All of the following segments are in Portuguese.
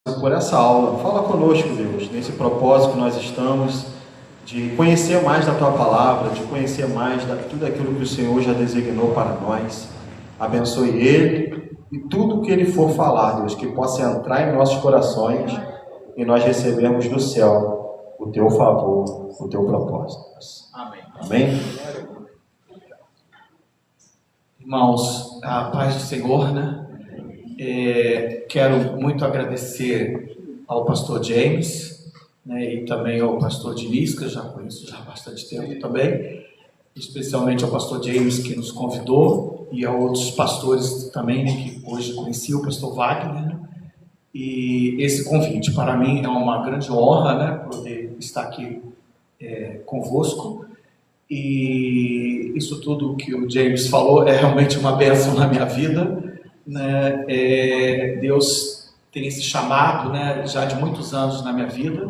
por essa aula. Fala conosco, Deus, nesse propósito que nós estamos, de conhecer mais da Tua Palavra, de conhecer mais de tudo aquilo que o Senhor já designou para nós. Abençoe Ele e tudo que Ele for falar, Deus, que possa entrar em nossos corações e nós recebermos do céu o Teu favor, o Teu propósito. Amém. Amém? Irmãos, a paz do Senhor, né? Quero muito agradecer ao pastor James, né, e também ao pastor Diniz, que eu já conheço já há bastante tempo também, especialmente ao pastor James, que nos convidou, e a outros pastores também, né, que hoje conheci, o pastor Wagner, né? E esse convite para mim é uma grande honra, né, poder estar aqui convosco. E isso tudo que o James falou é realmente uma bênção na minha vida, né? Deus tem esse chamado, né, já de muitos anos na minha vida,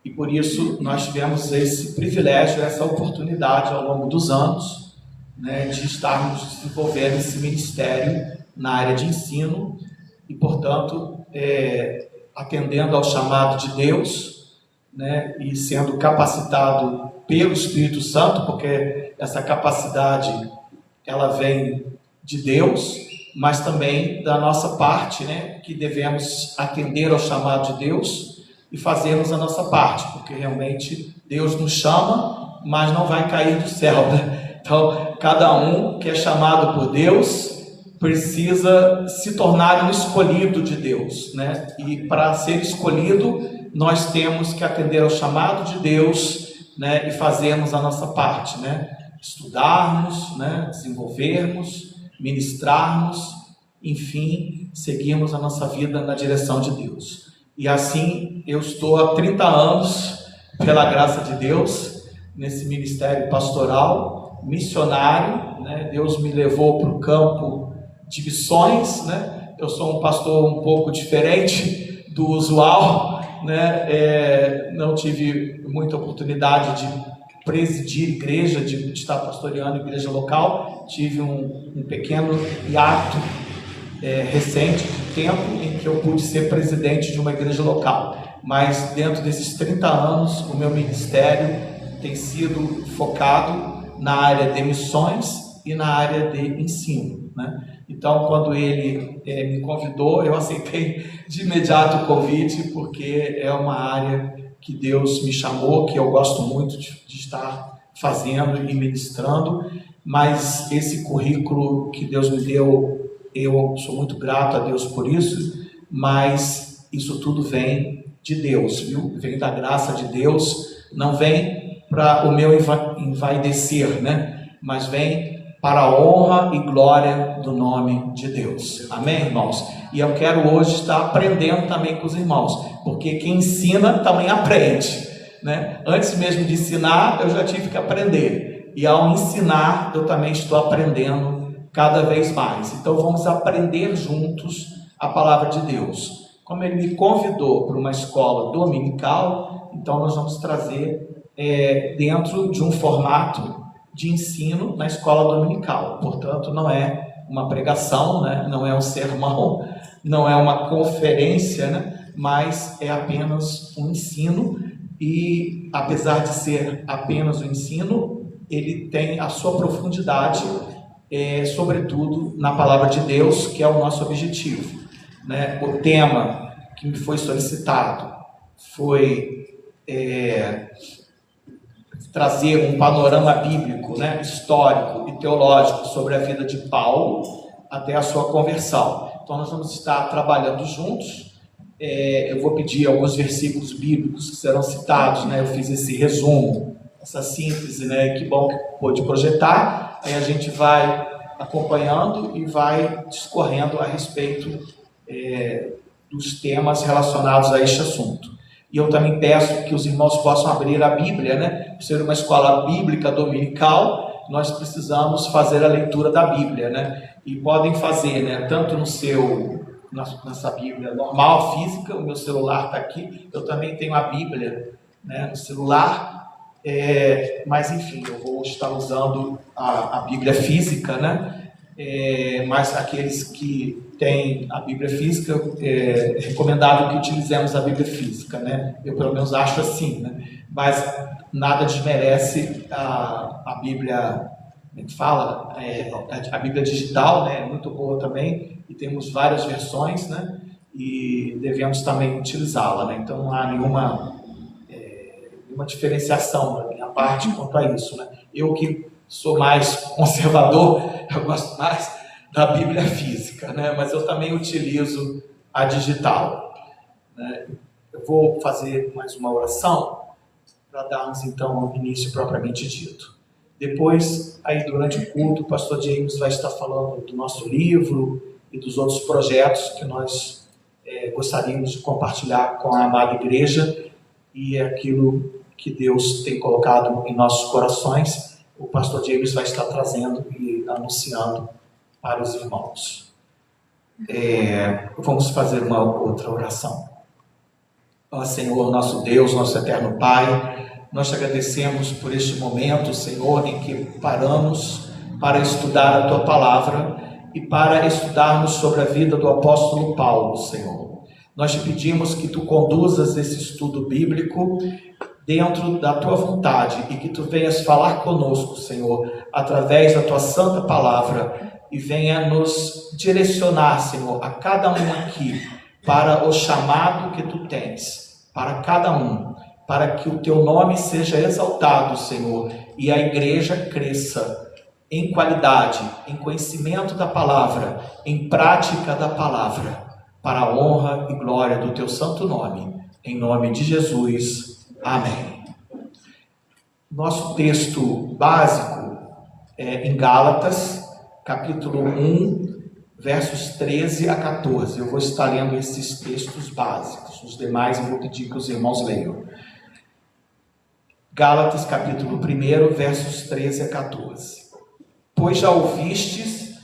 e por isso nós tivemos esse privilégio, essa oportunidade ao longo dos anos, né, de estarmos desenvolvendo esse ministério na área de ensino e, portanto, atendendo ao chamado de Deus, né, e sendo capacitado pelo Espírito Santo, porque essa capacidade ela vem de Deus, mas também da nossa parte, né, que devemos atender ao chamado de Deus e fazermos a nossa parte, porque realmente Deus nos chama, mas não vai cair do céu, né? Então, cada um que é chamado por Deus precisa se tornar um escolhido de Deus, né? E para ser escolhido, nós temos que atender ao chamado de Deus, né, e fazermos a nossa parte, né? Estudarmos, né, desenvolvermos, ministrarmos, enfim, seguirmos a nossa vida na direção de Deus. E assim eu estou há 30 anos, pela graça de Deus, nesse ministério pastoral, missionário, né? Deus me levou para o campo de missões, né? Eu sou um pastor um pouco diferente do usual, né? Não tive muita oportunidade de presidir igreja, de estar pastoreando igreja local. Tive um pequeno hiato recente de tempo em que eu pude ser presidente de uma igreja local, mas dentro desses 30 anos o meu ministério tem sido focado na área de missões e na área de ensino, né? Então, quando ele me convidou, eu aceitei de imediato o convite, porque é uma área que Deus me chamou, que eu gosto muito de estar fazendo e ministrando, mas esse currículo que Deus me deu, eu sou muito grato a Deus por isso, mas isso tudo vem de Deus, viu? Vem da graça de Deus, não vem para o meu envaidecer, né? Mas vem para a honra e glória do nome de Deus. Amém, irmãos? E eu quero hoje estar aprendendo também com os irmãos, porque quem ensina também aprende, né? Antes mesmo de ensinar, eu já tive que aprender, e ao ensinar, eu também estou aprendendo cada vez mais. Então vamos aprender juntos a palavra de Deus. Como ele me convidou para uma escola dominical, então nós vamos trazer dentro de um formato de ensino na escola dominical. Portanto, não é uma pregação, né? Não é um sermão, não é uma conferência, né? Mas é apenas um ensino, e apesar de ser apenas um ensino, ele tem a sua profundidade, sobretudo na palavra de Deus, que é o nosso objetivo, né? O tema que me foi solicitado foi trazer um panorama bíblico, né, histórico e teológico sobre a vida de Paulo até a sua conversão. Então nós vamos estar trabalhando juntos. Eu vou pedir alguns versículos bíblicos que serão citados, né? Eu fiz esse resumo, essa síntese, né? Que bom que pôde projetar. Aí a gente vai acompanhando e vai discorrendo a respeito dos temas relacionados a este assunto. E eu também peço que os irmãos possam abrir a Bíblia, né? Por ser uma escola bíblica dominical, nós precisamos fazer a leitura da Bíblia, né? E podem fazer, né? Tanto nessa Bíblia normal, física, o meu celular está aqui, eu também tenho a Bíblia, né, no celular, mas enfim, eu vou estar usando a Bíblia física, né? mas aqueles que têm a Bíblia física, é recomendável que utilizemos a Bíblia física, né? Eu pelo menos acho assim, né? Mas nada desmerece a Bíblia, como é que fala? A Bíblia digital, né? É muito boa também, e temos várias versões, né? E devemos também utilizá-la, né? Então não há nenhuma diferenciação da minha parte quanto a isso, né? Eu que sou mais conservador, eu gosto mais da Bíblia física, né? Mas eu também utilizo a digital, né? Eu vou fazer mais uma oração para darmos então o início propriamente dito. Depois, aí durante o culto, o pastor James vai estar falando do nosso livro e dos outros projetos que nós gostaríamos de compartilhar com a amada igreja, e aquilo que Deus tem colocado em nossos corações, o pastor James vai estar trazendo e anunciando para os irmãos. Vamos fazer uma outra oração. Ó Senhor, nosso Deus, nosso eterno Pai, nós te agradecemos por este momento, Senhor, em que paramos para estudar a Tua Palavra e para estudarmos sobre a vida do apóstolo Paulo, Senhor. Nós te pedimos que Tu conduzas esse estudo bíblico dentro da Tua vontade e que Tu venhas falar conosco, Senhor, através da Tua santa palavra, e venha nos direcionar, Senhor, a cada um aqui, para o chamado que Tu tens, para cada um, para que o Teu nome seja exaltado, Senhor, e a igreja cresça em qualidade, em conhecimento da palavra, em prática da palavra, para a honra e glória do Teu santo nome, em nome de Jesus. Amém. Nosso texto básico é em Gálatas, capítulo 1, versos 13 a 14. Eu vou estar lendo esses textos básicos. Os demais eu vou pedir que os irmãos leiam. Gálatas, capítulo 1, versos 13 a 14. Pois já ouvistes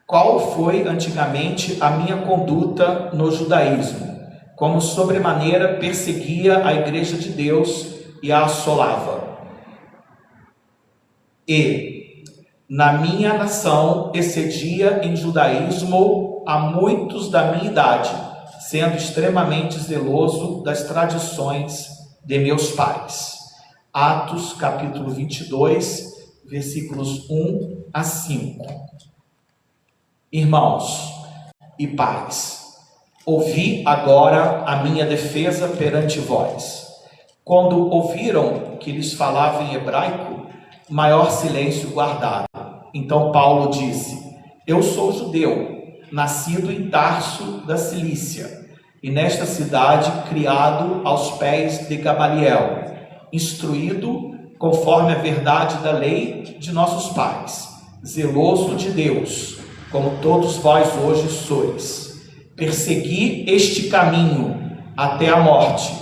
qual foi antigamente a minha conduta no judaísmo, como sobremaneira perseguia a igreja de Deus e a assolava. E, na minha nação, excedia em judaísmo a muitos da minha idade, sendo extremamente zeloso das tradições de meus pais. Atos, capítulo 22, versículos 1 a 5. Irmãos e pais, ouvi agora a minha defesa perante vós. Quando ouviram que lhes falava em hebraico, maior silêncio guardaram. Então Paulo disse: eu sou judeu, nascido em Tarso da Cilícia, e nesta cidade criado aos pés de Gamaliel, instruído conforme a verdade da lei de nossos pais, zeloso de Deus, como todos vós hoje sois. Persegui este caminho até a morte,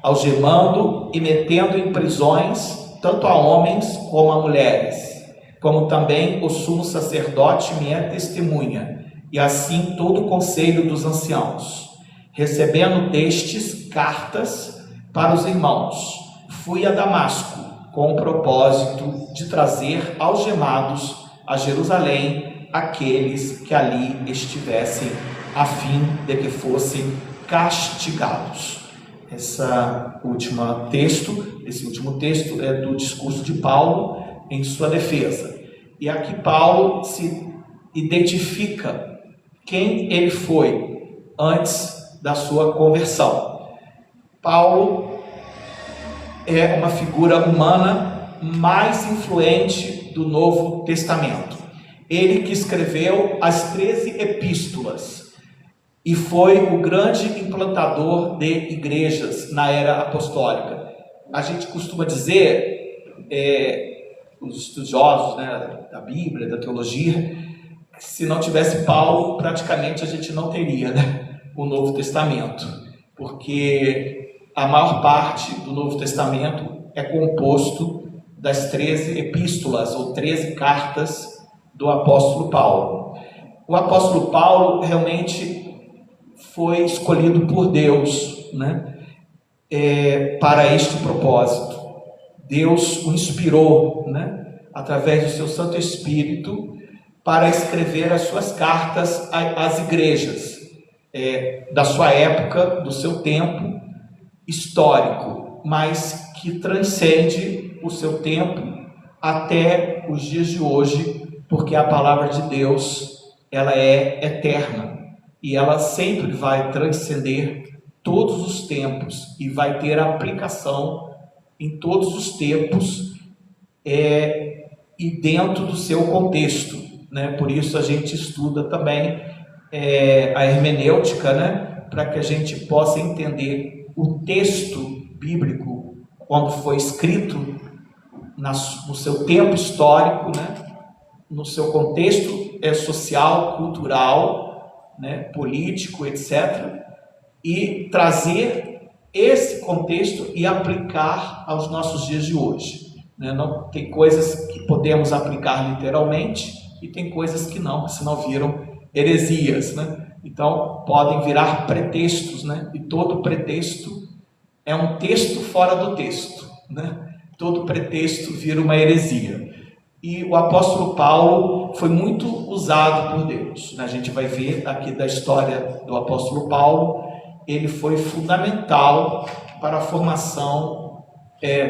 algemando e metendo em prisões tanto a homens como a mulheres, como também o sumo sacerdote me é testemunha, e assim todo o conselho dos anciãos. Recebendo destes cartas para os irmãos, fui a Damasco com o propósito de trazer algemados a Jerusalém aqueles que ali estivessem, a fim de que fossem castigados. Esse último texto é do discurso de Paulo em sua defesa. E aqui Paulo se identifica quem ele foi antes da sua conversão. Paulo é uma figura humana mais influente do Novo Testamento. Ele que escreveu as 13 epístolas e foi o grande implantador de igrejas na era apostólica. A gente costuma dizer, os estudiosos, né, da Bíblia, da teologia, que se não tivesse Paulo, praticamente a gente não teria, né, o Novo Testamento, porque a maior parte do Novo Testamento é composto das 13 epístolas ou 13 cartas do apóstolo Paulo. O apóstolo Paulo realmente foi escolhido por Deus, né, para este propósito. Deus o inspirou, né, através do seu Santo Espírito, para escrever as suas cartas às igrejas da sua época, do seu tempo histórico, mas que transcende o seu tempo até os dias de hoje, porque a palavra de Deus, ela é eterna e ela sempre vai transcender todos os tempos e vai ter aplicação em todos os tempos e dentro do seu contexto, né? Por isso a gente estuda também a hermenêutica, né? Para que a gente possa entender o texto bíblico quando foi escrito no seu tempo histórico, né? No seu contexto social, cultural, né? Político, etc., e trazer esse contexto e aplicar aos nossos dias de hoje, né? Não, tem coisas que podemos aplicar literalmente e tem coisas que não, senão viram heresias, né? Então podem virar pretextos, né? E todo pretexto é um texto fora do texto, né? Todo pretexto vira uma heresia. E o apóstolo Paulo foi muito usado por Deus, né? A gente vai ver aqui da história do apóstolo Paulo. Ele foi fundamental para a formação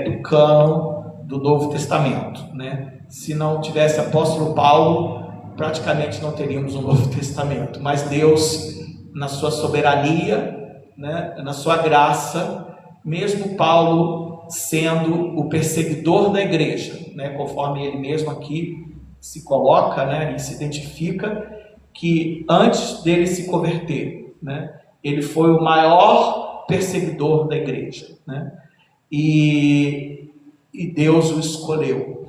do cânon do Novo Testamento, né? Se não tivesse apóstolo Paulo, praticamente não teríamos um Novo Testamento. Mas Deus, na sua soberania, né, na sua graça, mesmo Paulo sendo o perseguidor da igreja, né, conforme ele mesmo aqui se coloca, né, e se identifica, que antes dele se converter, né, ele foi o maior perseguidor da igreja, né? E Deus o escolheu.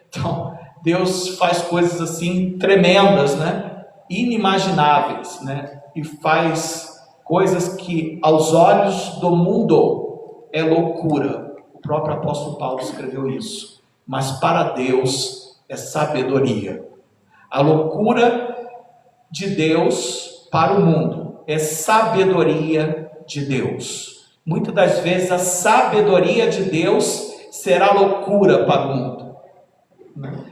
Então, Deus faz coisas assim tremendas, né? Inimagináveis, né? E faz coisas que aos olhos do mundo é loucura. O próprio apóstolo Paulo escreveu isso. Mas para Deus é sabedoria. A loucura de Deus para o mundo é sabedoria de Deus. Muitas das vezes a sabedoria de Deus será loucura para o mundo.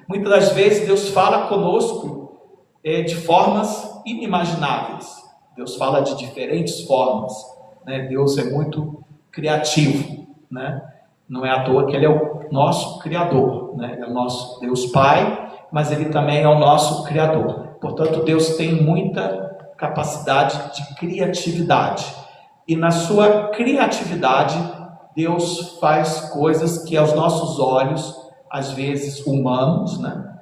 Muitas das vezes Deus fala conosco de formas inimagináveis. Deus fala de diferentes formas, né? Deus é muito criativo, né? Não é à toa que Ele é o nosso Criador, né? Ele é o nosso Deus Pai, mas Ele também é o nosso Criador. Portanto, Deus tem muita capacidade de criatividade. E na sua criatividade, Deus faz coisas que aos nossos olhos, às vezes humanos, né,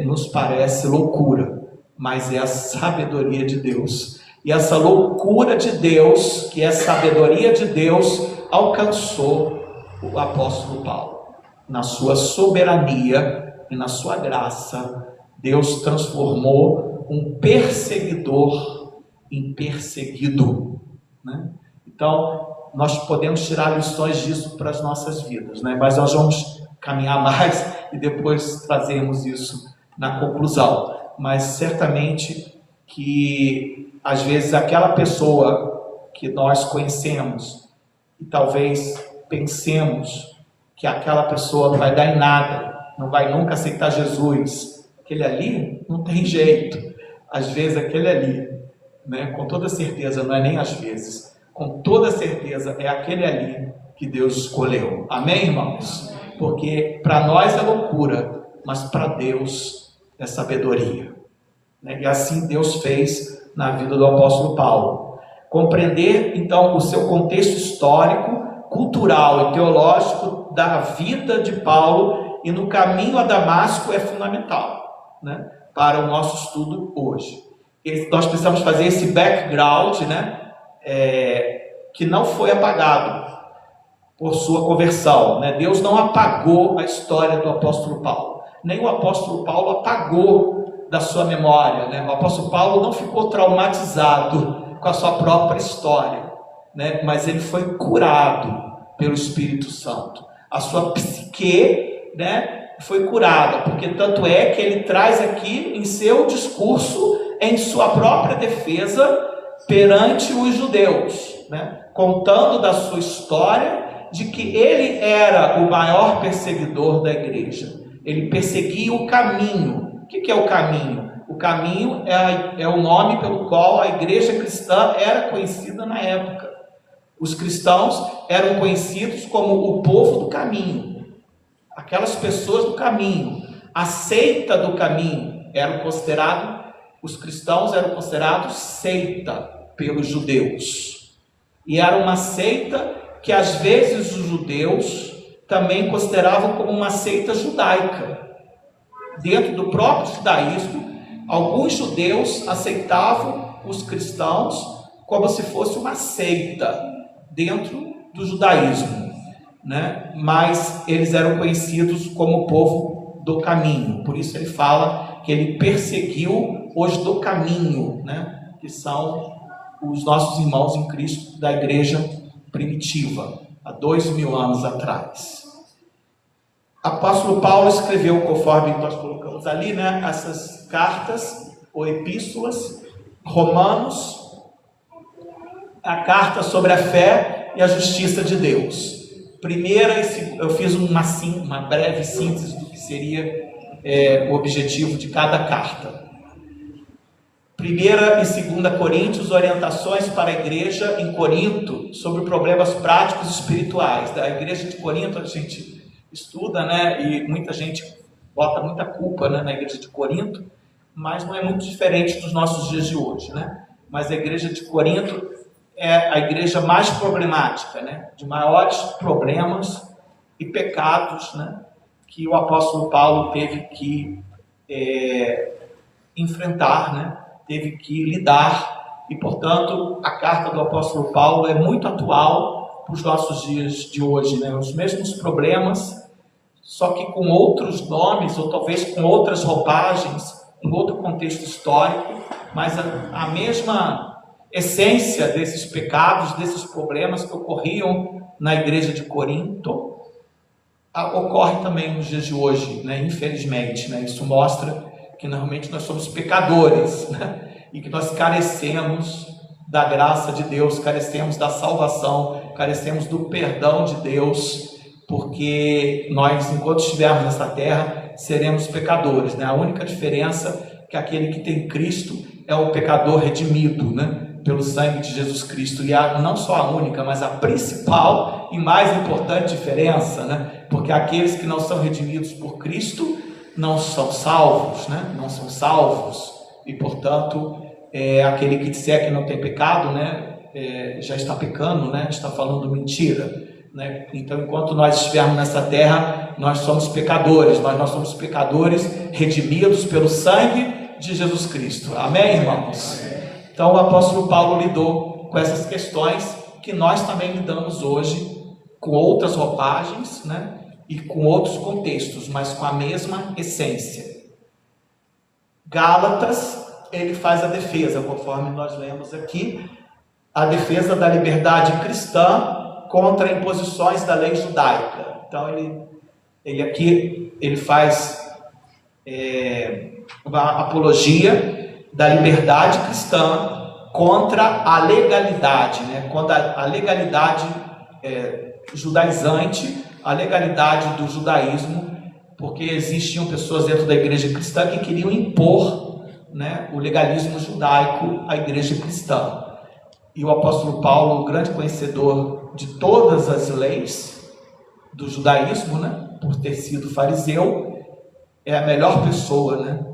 nos parece loucura, mas é a sabedoria de Deus. E essa loucura de Deus, que é a sabedoria de Deus, alcançou o apóstolo Paulo. Na sua soberania e na sua graça, Deus transformou um perseguidor em perseguido, né? Então, nós podemos tirar lições disso para as nossas vidas, né? Mas nós vamos caminhar mais e depois trazemos isso na conclusão. Mas certamente que às vezes aquela pessoa que nós conhecemos e talvez pensemos que aquela pessoa não vai dar em nada, não vai nunca aceitar Jesus, aquele ali não tem jeito. Às vezes aquele ali, né, com toda certeza, não é nem às vezes, com toda certeza é aquele ali que Deus escolheu. Amém, irmãos? Porque para nós é loucura, mas para Deus é sabedoria, né? E assim Deus fez na vida do apóstolo Paulo. Compreender então o seu contexto histórico, cultural e teológico da vida de Paulo e no caminho a Damasco é fundamental, né, para o nosso estudo hoje. Nós precisamos fazer esse background, né, que não foi apagado por sua conversão, né? Deus não apagou a história do apóstolo Paulo, nem o apóstolo Paulo apagou da sua memória, né? O apóstolo Paulo não ficou traumatizado com a sua própria história, né? Mas ele foi curado pelo Espírito Santo. A sua psique, né, foi curada, porque tanto é que ele traz aqui em seu discurso, em sua própria defesa perante os judeus, né, contando da sua história, de que ele era o maior perseguidor da igreja. Ele perseguia o caminho, O que é o caminho? O caminho é o nome pelo qual a igreja cristã era conhecida na época. Os cristãos eram conhecidos como o povo do caminho, aquelas pessoas do caminho, a seita do caminho. Os cristãos eram considerados seita pelos judeus. E era uma seita que às vezes os judeus também consideravam como uma seita judaica. Dentro do próprio judaísmo, alguns judeus aceitavam os cristãos como se fosse uma seita dentro do judaísmo, né? Mas eles eram conhecidos como o povo do caminho. Por isso ele fala que ele perseguiu os do caminho, né? Que são os nossos irmãos em Cristo da igreja primitiva, há 2000 anos atrás. Apóstolo Paulo escreveu, conforme nós colocamos ali, né, essas cartas ou epístolas, Romanos, a carta sobre a fé e a justiça de Deus. Primeira, eu fiz uma breve síntese do que seria o objetivo de cada carta. Primeira e segunda Coríntios, orientações para a igreja em Corinto sobre problemas práticos e espirituais. Da igreja de Corinto a gente estuda, né, e muita gente bota muita culpa, né, na igreja de Corinto, mas não é muito diferente dos nossos dias de hoje, né? Mas a igreja de Corinto é a igreja mais problemática, né, de maiores problemas e pecados, né, que o apóstolo Paulo teve que enfrentar, né, teve que lidar, e portanto a carta do apóstolo Paulo é muito atual para os nossos dias de hoje, né? Os mesmos problemas, só que com outros nomes, ou talvez com outras roupagens, em outro contexto histórico, mas a mesma essência desses pecados, desses problemas que ocorriam na igreja de Corinto, ocorre também nos dias de hoje, né? Infelizmente, né? Isso mostra que normalmente nós somos pecadores, né? E que nós carecemos da graça de Deus, carecemos da salvação, carecemos do perdão de Deus, porque nós, enquanto estivermos nessa terra, seremos pecadores, né? A única diferença é que aquele que tem Cristo é o pecador redimido, né, pelo sangue de Jesus Cristo. E não só a única, mas a principal e mais importante diferença, né? Porque aqueles que não são redimidos por Cristo não são salvos, né? Não são salvos. E, portanto, aquele que disser que não tem pecado, né, já está pecando, né? Está falando mentira. Né? Então, enquanto nós estivermos nessa terra, nós somos pecadores, mas nós somos pecadores redimidos pelo sangue de Jesus Cristo. Amém, irmãos? Então, o apóstolo Paulo lidou com essas questões que nós também lidamos hoje, com outras roupagens, né? E com outros contextos, mas com a mesma essência. Gálatas, ele faz a defesa, conforme nós lemos aqui, a defesa da liberdade cristã contra imposições da lei judaica. Então ele faz uma apologia da liberdade cristã contra a legalidade, né? Contra a legalidade judaizante, a legalidade do judaísmo, porque existiam pessoas dentro da igreja cristã que queriam impor, né, o legalismo judaico à igreja cristã. E o apóstolo Paulo, o grande conhecedor de todas as leis do judaísmo, né, por ter sido fariseu, é a melhor pessoa, né,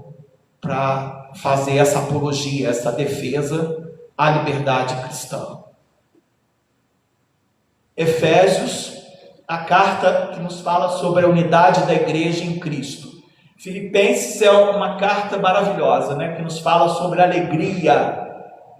para fazer essa apologia, essa defesa à liberdade cristã. Efésios, a carta que nos fala sobre a unidade da igreja em Cristo. Filipenses é uma carta maravilhosa, né, que nos fala sobre a alegria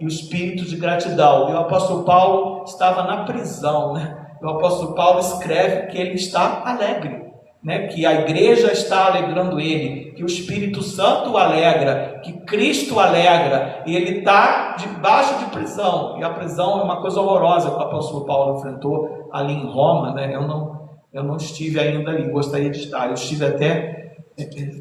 e o espírito de gratidão. E o apóstolo Paulo estava na prisão, né? O apóstolo Paulo escreve que ele está alegre, né? Que a igreja está alegrando ele, que o Espírito Santo o alegra, que Cristo o alegra, e ele está debaixo de prisão. E a prisão é uma coisa horrorosa que o apóstolo Paulo enfrentou ali em Roma, né? Eu não estive ainda ali, gostaria de estar. Eu estive até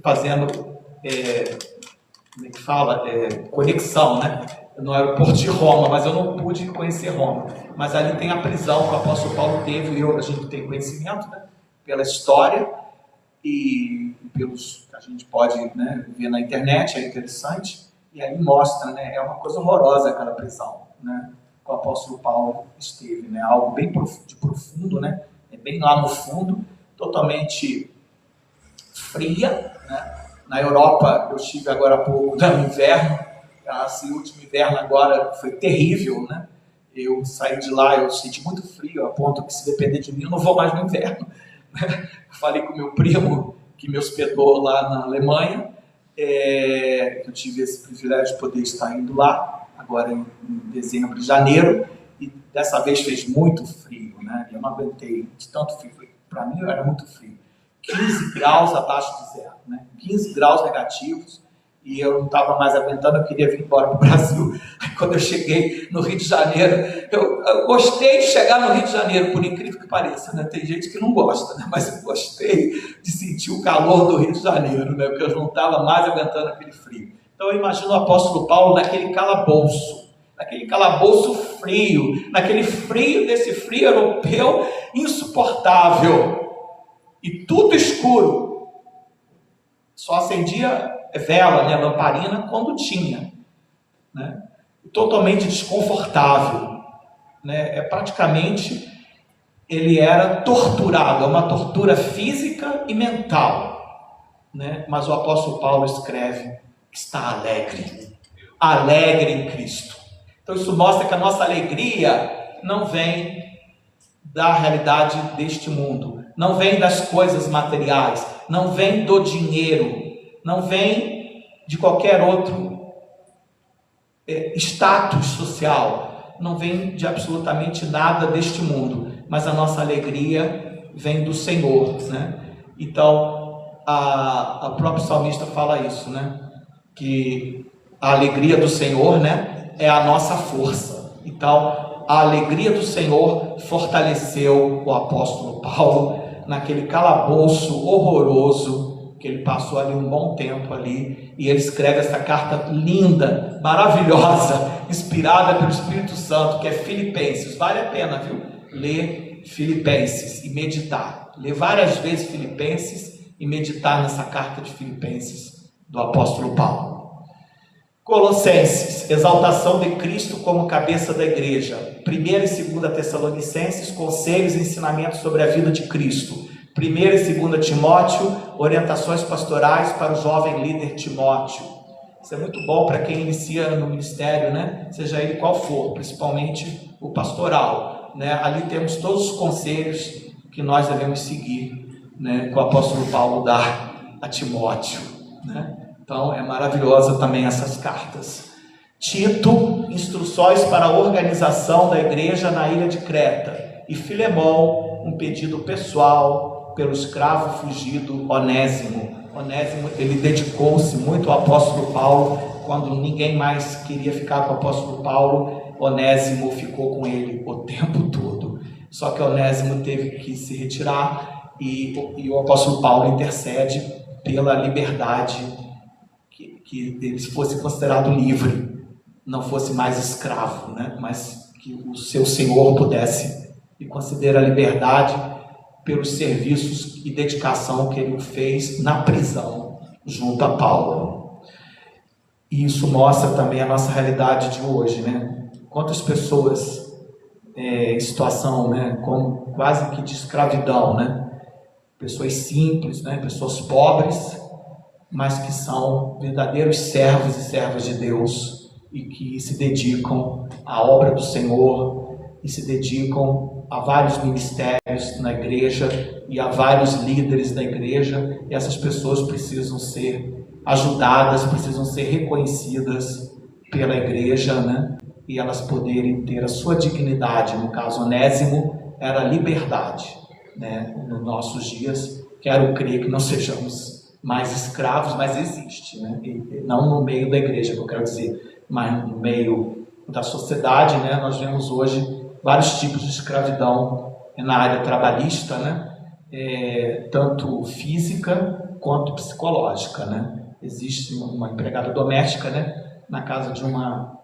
fazendo, como é que fala? Conexão, né? No aeroporto de Roma, mas eu não pude conhecer Roma. Mas ali tem a prisão que o apóstolo Paulo teve, e a gente tem conhecimento, né, pela história, e pelos que a gente pode, né, ver na internet, é interessante, e aí mostra, né, é uma coisa horrorosa aquela prisão, né, que o apóstolo Paulo esteve, né, algo bem profundo, né, é bem lá no fundo, totalmente fria, né. Na Europa, eu estive agora há pouco no inverno, esse último inverno agora foi terrível, né, eu saí de lá, eu senti muito frio, a ponto que se depender de mim eu não vou mais no inverno. Falei com meu primo, que me hospedou lá na Alemanha, que eu tive esse privilégio de poder estar indo lá, agora em dezembro e janeiro, e dessa vez fez muito frio, né? Eu não aguentei de tanto frio, para mim era muito frio. 15 graus abaixo de zero, né? 15 graus negativos, e eu não estava mais aguentando, eu queria vir embora para o Brasil. Aí, quando eu cheguei no Rio de Janeiro, eu gostei de chegar no Rio de Janeiro, por incrível que pareça, né? Tem gente que não gosta, né? Mas eu gostei de sentir o calor do Rio de Janeiro, né? Porque eu não estava mais aguentando aquele frio. Então eu imagino o apóstolo Paulo naquele calabouço frio, naquele frio desse frio europeu insuportável, e tudo escuro, só acendia vela, né, lamparina, quando tinha, né? Totalmente desconfortável, né? Praticamente ele era torturado, é uma tortura física e mental, né? Mas o apóstolo Paulo escreve que está alegre em Cristo. Então isso mostra que a nossa alegria não vem da realidade deste mundo, não vem das coisas materiais, não vem do dinheiro, não vem de qualquer outro status social, não vem de absolutamente nada deste mundo, mas a nossa alegria vem do Senhor, né? Então, a própria salmista fala isso, né? Que a alegria do Senhor, né, é a nossa força. Então, a alegria do Senhor fortaleceu o apóstolo Paulo naquele calabouço horroroso que ele passou ali um bom tempo ali, e ele escreve essa carta linda, maravilhosa, inspirada pelo Espírito Santo, que é Filipenses. Vale a pena, viu? Ler Filipenses e meditar. Ler várias vezes Filipenses e meditar nessa carta de Filipenses do apóstolo Paulo. Colossenses, exaltação de Cristo como cabeça da igreja. 1 e 2 Tessalonicenses, conselhos e ensinamentos sobre a vida de Cristo. 1 e 2 Timóteo, orientações pastorais para o jovem líder Timóteo. Isso é muito bom para quem inicia no ministério, né? Seja ele qual for, principalmente o pastoral, né? Ali temos todos os conselhos que nós devemos seguir, né? Que o apóstolo Paulo dá a Timóteo, né? Então é maravilhosa também essas cartas. Tito, instruções para a organização da igreja na ilha de Creta. E Filemão, um pedido pessoal pelo escravo fugido Onésimo. Onésimo, ele dedicou-se muito ao apóstolo Paulo. Quando ninguém mais queria ficar com o apóstolo Paulo, Onésimo ficou com ele o tempo todo. Só que Onésimo teve que se retirar, e o apóstolo Paulo intercede pela liberdade, que ele fosse considerado livre, não fosse mais escravo, né? Mas que o seu senhor pudesse, e considera a liberdade pelos serviços e dedicação que ele fez na prisão junto a Paulo. E isso mostra também a nossa realidade de hoje, né? Quantas pessoas em situação, né, como quase que de escravidão, né? Pessoas simples, né? Pessoas pobres, mas que são verdadeiros servos e servas de Deus, e que se dedicam à obra do Senhor, e se dedicam a vários ministérios na igreja e a vários líderes da igreja. E essas pessoas precisam ser ajudadas, precisam ser reconhecidas pela igreja, né? E elas poderem ter a sua dignidade. No caso, Onésimo era liberdade, né? Nos nossos dias, quero crer que não sejamos mais escravos, mas existe, né? E não no meio da igreja, que eu quero dizer, mas no meio da sociedade, né? Nós vemos hoje vários tipos de escravidão na área trabalhista, né? Tanto física quanto psicológica, né? Existe uma empregada doméstica, né? Na casa de uma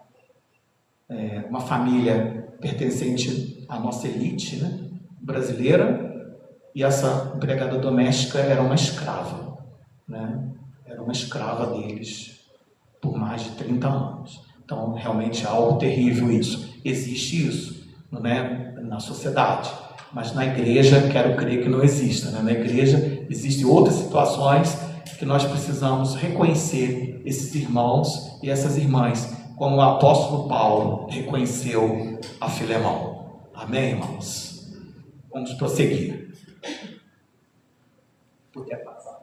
família pertencente à nossa elite, né? Brasileira, e essa empregada doméstica era uma escrava, né? Era uma escrava deles por mais de 30 anos. Então, realmente é algo terrível isso. Existe isso, né, na sociedade, mas na igreja, quero crer que não exista, né? Na igreja existem outras situações que nós precisamos reconhecer esses irmãos e essas irmãs, como o apóstolo Paulo reconheceu a Filemão. Amém, irmãos? Vamos prosseguir. Puder passar.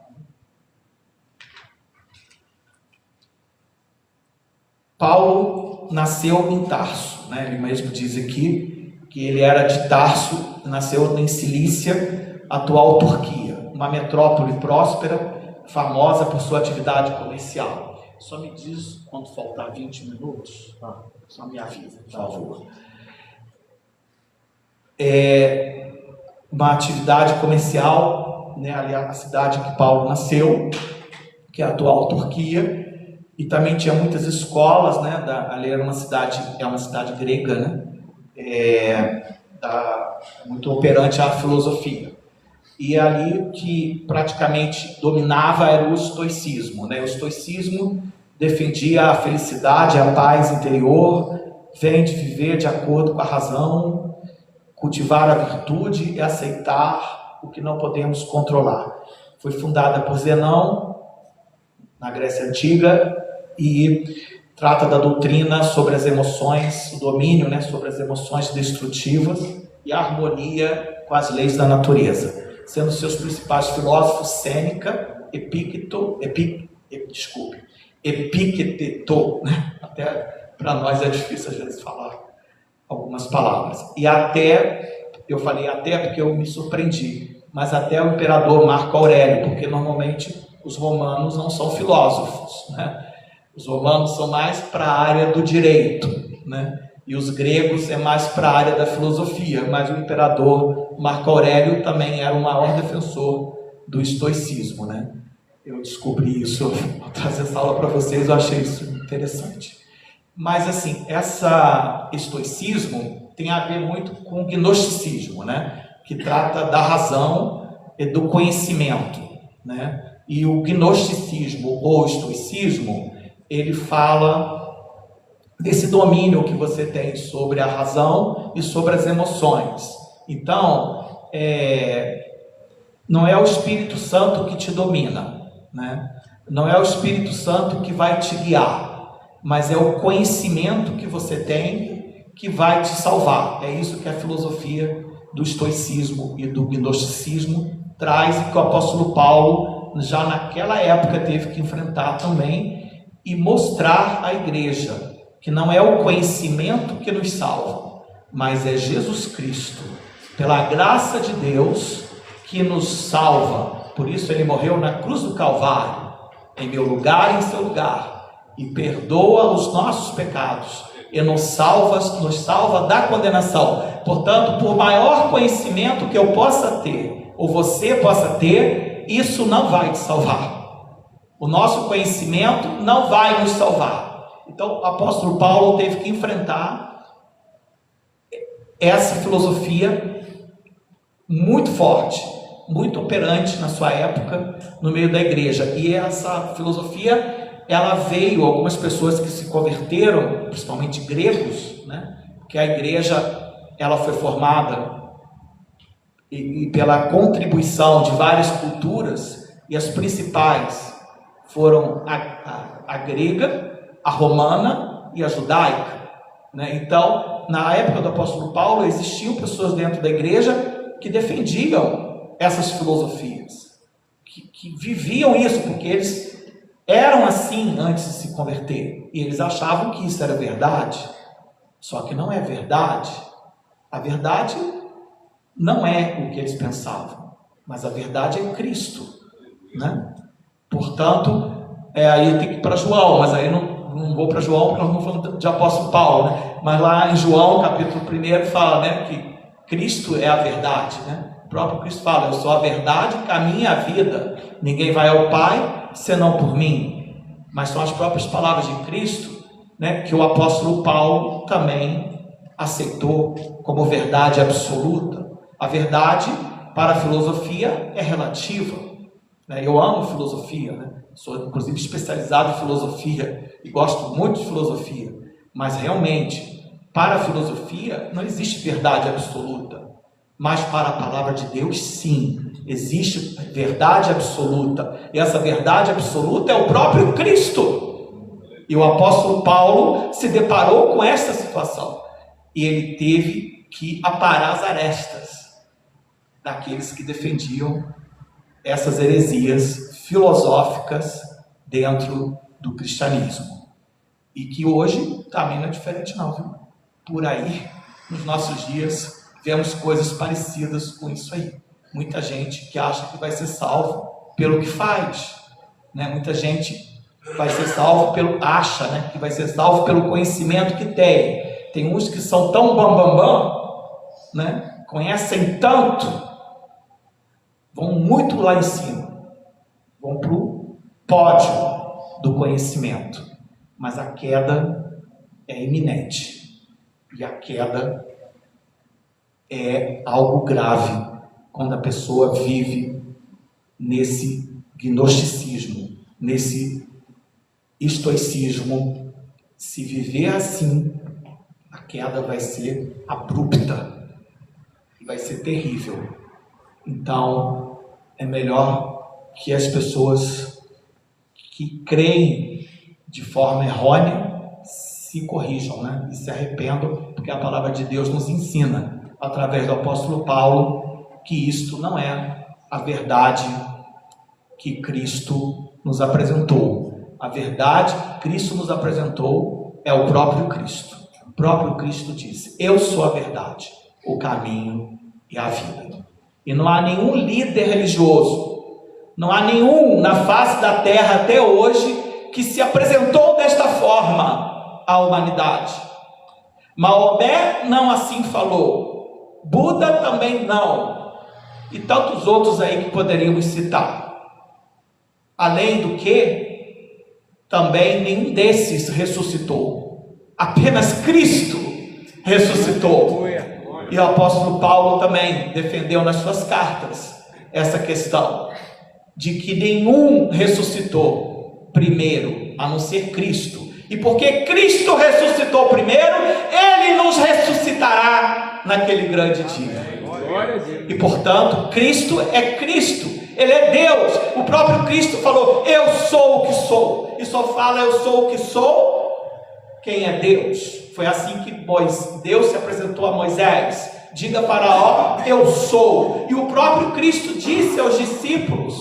Paulo nasceu em Tarso, né? Ele mesmo diz aqui que ele era de Tarso, nasceu em Cilícia, atual Turquia, uma metrópole próspera, famosa por sua atividade comercial. Só me diz quando faltar 20 minutos, só me avisa, por favor. É uma atividade comercial, né? Ali a cidade que Paulo nasceu, que é a atual Turquia. E também tinha muitas escolas, né? Ali era uma cidade grega, né? Muito operante a filosofia. E ali que praticamente dominava era o estoicismo, né? O estoicismo defendia a felicidade, a paz interior, vem de viver de acordo com a razão, cultivar a virtude e aceitar o que não podemos controlar. Foi fundada por Zenão, na Grécia Antiga, e trata da doutrina sobre as emoções, o domínio, né, sobre as emoções destrutivas e a harmonia com as leis da natureza, sendo seus principais filósofos Sêneca, Epícteto, né? Até para nós é difícil às vezes falar algumas palavras, e até, eu falei até porque eu me surpreendi, mas até o imperador Marco Aurélio, porque normalmente os romanos não são filósofos, né? Os romanos são mais para a área do direito, né? E os gregos é mais para a área da filosofia, mas o imperador Marco Aurélio também era o maior defensor do estoicismo, né? Eu descobri isso, vou trazer essa aula para vocês, eu achei isso interessante. Mas assim, esse estoicismo tem a ver muito com o gnosticismo, né? Que trata da razão e do conhecimento, né? E o gnosticismo ou estoicismo, ele fala desse domínio que você tem sobre a razão e sobre as emoções. Então, não é o Espírito Santo que te domina, né? Não é o Espírito Santo que vai te guiar, mas é o conhecimento que você tem que vai te salvar. É isso que a filosofia do estoicismo e do gnosticismo traz, e que o apóstolo Paulo, já naquela época, teve que enfrentar também e mostrar à igreja que não é o conhecimento que nos salva, mas é Jesus Cristo, pela graça de Deus, que nos salva. Por isso ele morreu na cruz do Calvário, em meu lugar e em seu lugar, e perdoa os nossos pecados, e nos salva da condenação. Portanto, por maior conhecimento que eu possa ter, ou você possa ter, isso não vai te salvar. O nosso conhecimento não vai nos salvar. Então, o apóstolo Paulo teve que enfrentar essa filosofia muito forte, muito operante na sua época, no meio da igreja. E essa filosofia, ela veio, algumas pessoas que se converteram, principalmente gregos, né? Porque a igreja, ela foi formada e pela contribuição de várias culturas, e as principais foram a grega, a romana e a judaica, né? Então, na época do apóstolo Paulo, existiam pessoas dentro da igreja que defendiam essas filosofias, que viviam isso, porque eles eram assim antes de se converter, e eles achavam que isso era verdade, só que não é verdade. A verdade não é o que eles pensavam, mas a verdade é Cristo, né? Portanto, aí tem que ir para João, mas aí não vou para João porque nós estamos falando de apóstolo Paulo, né? Mas lá em João, capítulo 1, fala, né, que Cristo é a verdade, né? O próprio Cristo fala: eu sou a verdade, caminho e a vida, ninguém vai ao Pai senão por mim. Mas são as próprias palavras de Cristo, né, que o apóstolo Paulo também aceitou como verdade absoluta. A verdade para a filosofia é relativa, né? Eu amo filosofia, né? Sou inclusive especializado em filosofia e gosto muito de filosofia, mas realmente, para a filosofia não existe verdade absoluta, mas para a palavra de Deus, sim, existe verdade absoluta, e essa verdade absoluta é o próprio Cristo. E o apóstolo Paulo se deparou com essa situação, e ele teve que aparar as arestas daqueles que defendiam essas heresias filosóficas dentro do cristianismo. E que hoje também não é diferente não, viu? Por aí, nos nossos dias, vemos coisas parecidas com isso aí. Muita gente que acha que vai ser salvo pelo que faz, né? Muita gente vai ser salvo acha, né? Que vai ser salvo pelo conhecimento que tem. Tem uns que são tão né? Conhecem tanto, vão muito lá em cima, vão para o pódio do conhecimento, mas a queda é iminente, e a queda é algo grave quando a pessoa vive nesse gnosticismo, nesse estoicismo. Se viver assim, a queda vai ser abrupta, vai ser terrível. Então, é melhor que as pessoas que creem de forma errônea se corrijam, né? E se arrependam, porque a palavra de Deus nos ensina, através do apóstolo Paulo, que isto não é a verdade que Cristo nos apresentou. A verdade que Cristo nos apresentou é o próprio Cristo. O próprio Cristo disse: eu sou a verdade, o caminho e a vida. E não há nenhum líder religioso, não há nenhum na face da terra até hoje que se apresentou desta forma à humanidade. Maomé não assim falou, Buda também não, e tantos outros aí que poderíamos citar. Além do que, também nenhum desses ressuscitou, apenas Cristo ressuscitou. E o apóstolo Paulo também defendeu nas suas cartas essa questão de que nenhum ressuscitou primeiro, a não ser Cristo. E porque Cristo ressuscitou primeiro, Ele nos ressuscitará naquele grande dia. E portanto, Cristo é Cristo, Ele é Deus. O próprio Cristo falou: eu sou o que sou. E só fala eu sou o que sou quem é Deus. Foi assim que Deus se apresentou a Moisés: diga a Faraó, eu sou. E o próprio Cristo disse aos discípulos,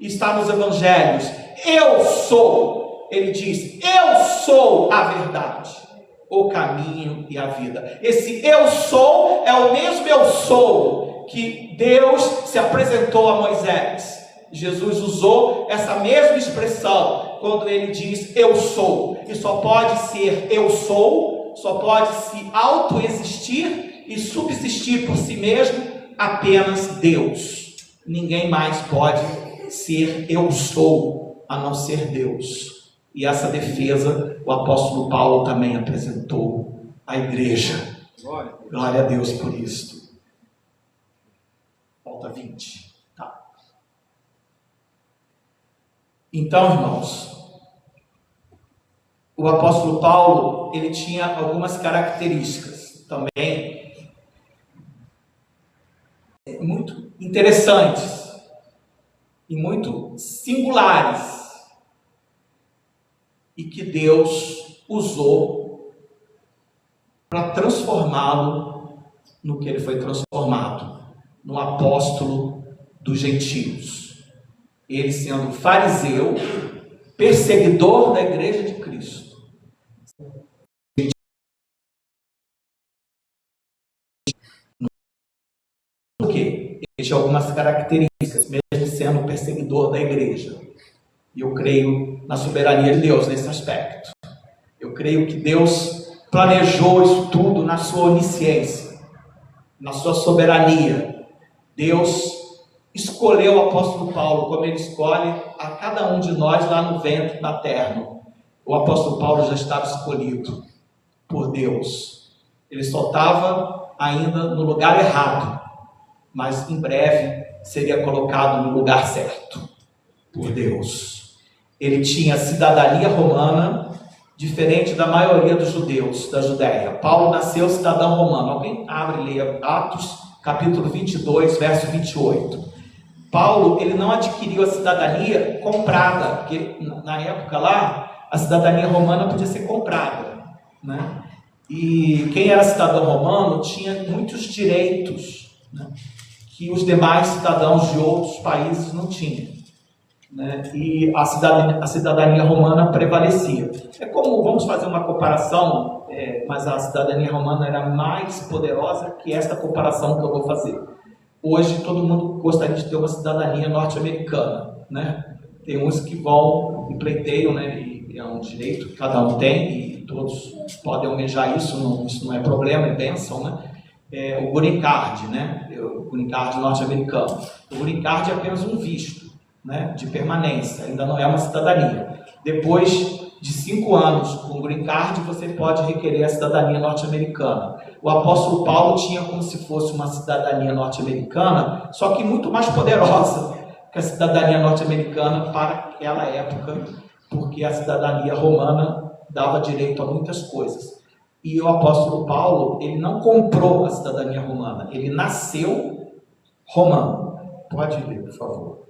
está nos evangelhos: eu sou. Ele diz: eu sou a verdade, o caminho e a vida. Esse eu sou é o mesmo eu sou que Deus se apresentou a Moisés. Jesus usou essa mesma expressão quando ele diz eu sou. E só pode ser eu sou, só pode se autoexistir e subsistir por si mesmo apenas Deus. Ninguém mais pode ser eu sou a não ser Deus. E essa defesa o apóstolo Paulo também apresentou à igreja. Glória a Deus por isto. Falta 20. Tá. Então, irmãos, o apóstolo Paulo, ele tinha algumas características também muito interessantes e muito singulares, e que Deus usou para transformá-lo no que ele foi transformado, no apóstolo dos gentios. Ele sendo fariseu, perseguidor da igreja de Cristo. Por quê? Ele tinha algumas características, mesmo sendo perseguidor da igreja. E eu creio na soberania de Deus nesse aspecto. Eu creio que Deus planejou isso tudo na sua onisciência, na sua soberania. Deus escolheu o apóstolo Paulo como ele escolhe a cada um de nós lá no ventre materno. O apóstolo Paulo já estava escolhido por Deus. Ele só estava ainda no lugar errado, mas em breve seria colocado no lugar certo por Deus. Ele tinha cidadania romana, diferente da maioria dos judeus da Judéia. Paulo nasceu cidadão romano. Alguém abre e leia Atos, capítulo 22, verso 28. Paulo, ele não adquiriu a cidadania comprada, porque na época lá, a cidadania romana podia ser comprada, né? E quem era cidadão romano tinha muitos direitos, né, que os demais cidadãos de outros países não tinham, né? E a cidadania romana prevalecia. É como, vamos fazer uma comparação, mas a cidadania romana era mais poderosa que esta comparação que eu vou fazer. Hoje todo mundo gostaria de ter uma cidadania norte-americana, né? Tem uns que vão e pleiteiam, né? E é um direito que cada um tem e todos podem almejar isso não é problema, é bênção, né? O green card, né? O green card norte-americano. O green card é apenas um visto, né, de permanência, ainda não é uma cidadania. Depois de 5 anos com o green card, você pode requerer a cidadania norte-americana. O apóstolo Paulo tinha como se fosse uma cidadania norte-americana, só que muito mais poderosa que a cidadania norte-americana para aquela época, porque a cidadania romana dava direito a muitas coisas. E o apóstolo Paulo, ele não comprou a cidadania romana, ele nasceu romano. Pode ler, por favor.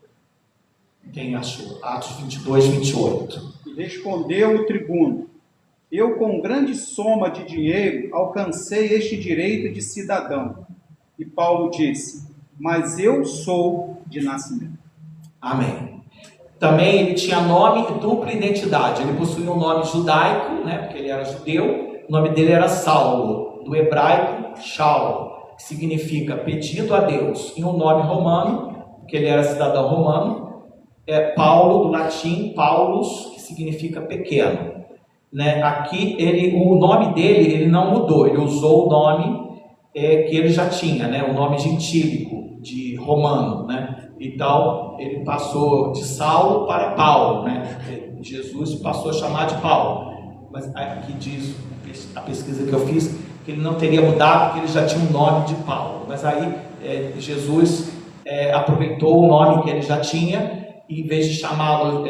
Quem achou? Atos 22, 28. E respondeu o tribuno: eu com grande soma de dinheiro alcancei este direito de cidadão. E Paulo disse: mas eu sou de nascimento. Amém. Também ele tinha nome e dupla identidade. Ele possuía um nome judaico, né, porque ele era judeu. O nome dele era Saulo, do hebraico Shaul, que significa pedido a Deus. E um nome romano, porque ele era cidadão romano, Paulo, do latim Paulus, que significa pequeno, né? Aqui o nome dele ele não mudou, ele usou o nome que ele já tinha, né? O nome gentílico de romano, né? Então ele passou de Saulo para Paulo, né? Jesus passou a chamar de Paulo, mas aqui diz a pesquisa que eu fiz que ele não teria mudado porque ele já tinha o nome de Paulo, mas aí Jesus aproveitou o nome que ele já tinha e, em vez de chamá-lo,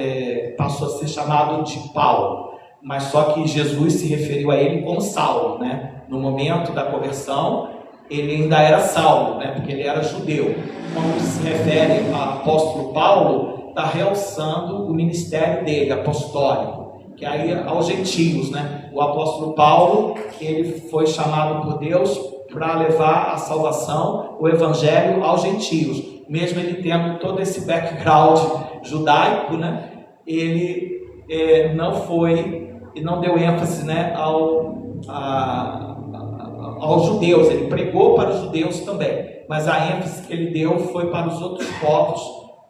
passou a ser chamado de Paulo, mas só que Jesus se referiu a ele como Saulo, né? No momento da conversão, ele ainda era Saulo, né? Porque ele era judeu. Quando se refere ao apóstolo Paulo, está realçando o ministério dele, apostólico, que aí aos gentios, né? O apóstolo Paulo, ele foi chamado por Deus para levar a salvação, o evangelho aos gentios. Mesmo ele tendo todo esse background judaico, né, ele não deu ênfase, né, aos judeus. Ele pregou para os judeus também, mas a ênfase que ele deu foi para os outros povos,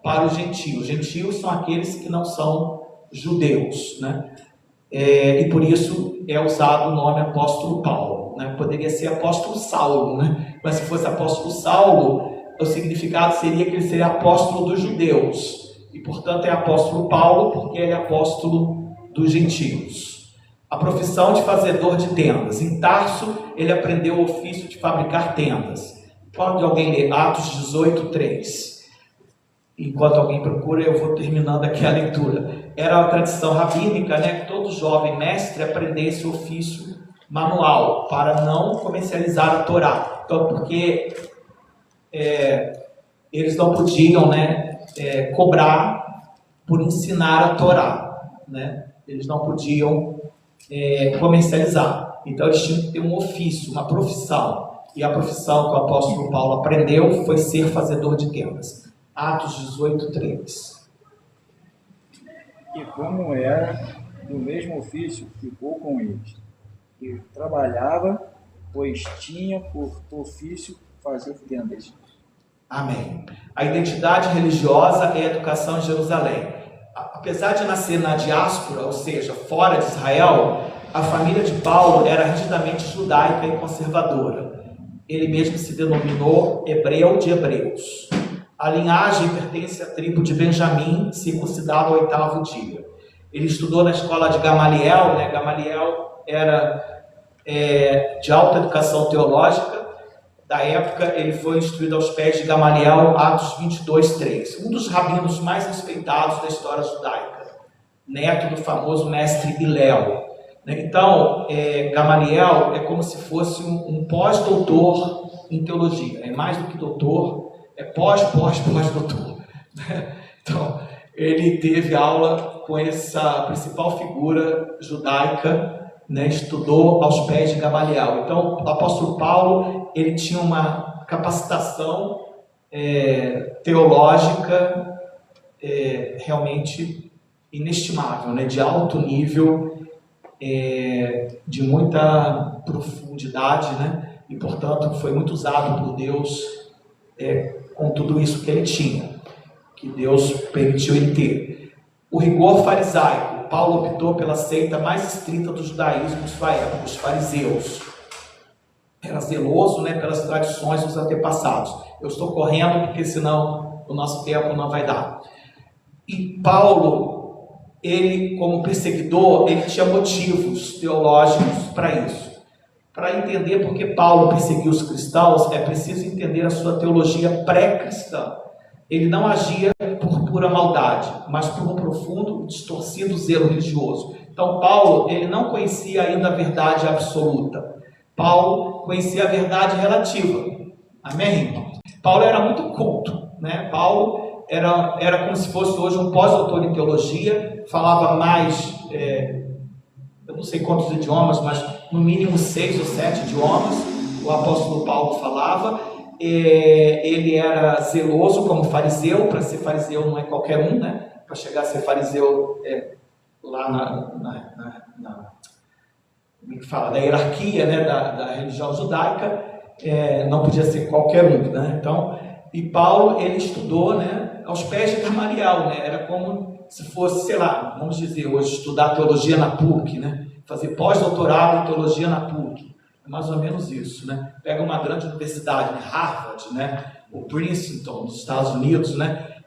para os gentios. Gentios são aqueles que não são judeus, né? E por isso é usado o nome apóstolo Paulo, né? Poderia ser apóstolo Saulo, né? Mas se fosse apóstolo Saulo, o significado seria que ele seria apóstolo dos judeus, e portanto é apóstolo Paulo porque ele é apóstolo dos gentios. A profissão de fazedor de tendas. Em Tarso ele aprendeu o ofício de fabricar tendas. Pode alguém ler Atos 18, 3? Enquanto alguém procura, eu vou terminando aqui a leitura. Era a tradição rabínica, né, que todo jovem mestre aprendesse o ofício manual para não comercializar a Torá. Então, porque eles não podiam, né, cobrar por ensinar a Torá, né? Eles não podiam comercializar. Então eles tinham que ter um ofício, uma profissão. E a profissão que o apóstolo Paulo aprendeu foi ser fazedor de tendas. Atos 18, 3. E como era do mesmo ofício, ficou com eles. E trabalhava, pois tinha por ofício fazer tendas. Amém. A identidade religiosa é a educação em Jerusalém. Apesar de nascer na diáspora, ou seja, fora de Israel, a família de Paulo era rigidamente judaica e conservadora. Ele mesmo se denominou hebreu de hebreus. A linhagem pertence à tribo de Benjamim, circuncidado ao 8º dia. Ele estudou na escola de Gamaliel, né? Gamaliel era de alta educação teológica, da época, ele foi instruído aos pés de Gamaliel, Atos 22:3, um dos rabinos mais respeitados da história judaica, neto do famoso mestre Hillel. Então, Gamaliel é como se fosse um pós-doutor em teologia, é mais do que doutor, é pós-doutor. Então, ele teve aula com essa principal figura judaica, estudou aos pés de Gamaliel. Então, o apóstolo Paulo, ele tinha uma capacitação teológica realmente inestimável, de alto nível, de muita profundidade, e portanto foi muito usado por Deus com tudo isso que ele tinha, que Deus permitiu ele ter. O rigor farisaico, Paulo optou pela seita mais estrita do judaísmo de sua época, os fariseus. Era zeloso, pelas tradições dos antepassados. Eu estou correndo porque senão o nosso tempo não vai dar. E Paulo, ele como perseguidor, ele tinha motivos teológicos para isso. Para entender por que Paulo perseguiu os cristãos, é preciso entender a sua teologia pré-cristã. Ele não agia por pura maldade, mas por um profundo, distorcido zelo religioso. Então, Paulo, ele não conhecia ainda a verdade absoluta. Paulo conhecia a verdade relativa. Amém? Paulo era muito culto, Paulo era como se fosse hoje um pós-doutor em teologia, falava mais, eu não sei quantos idiomas, mas no mínimo 6 ou 7 idiomas, o apóstolo Paulo falava. Ele era zeloso como fariseu. Para ser fariseu não é qualquer um, para chegar a ser fariseu lá como que fala, da hierarquia, da religião judaica, não podia ser qualquer um, Então, e Paulo, ele estudou, aos pés de Gamaliel, era como se fosse, sei lá, vamos dizer hoje, estudar teologia na PUC, fazer pós-doutorado em teologia na PUC. É mais ou menos isso, Pega uma grande universidade, Harvard, o Princeton, dos Estados Unidos,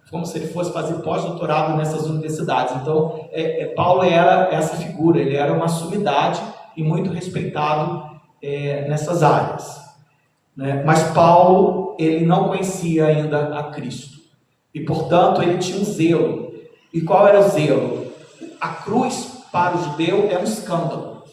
como se ele fosse fazer pós-doutorado nessas universidades. Então, Paulo era essa figura, ele era uma sumidade e muito respeitado nessas áreas. Mas Paulo, ele não conhecia ainda a Cristo. E, portanto, ele tinha um zelo. E qual era o zelo? A cruz, para o judeu, é um escândalo,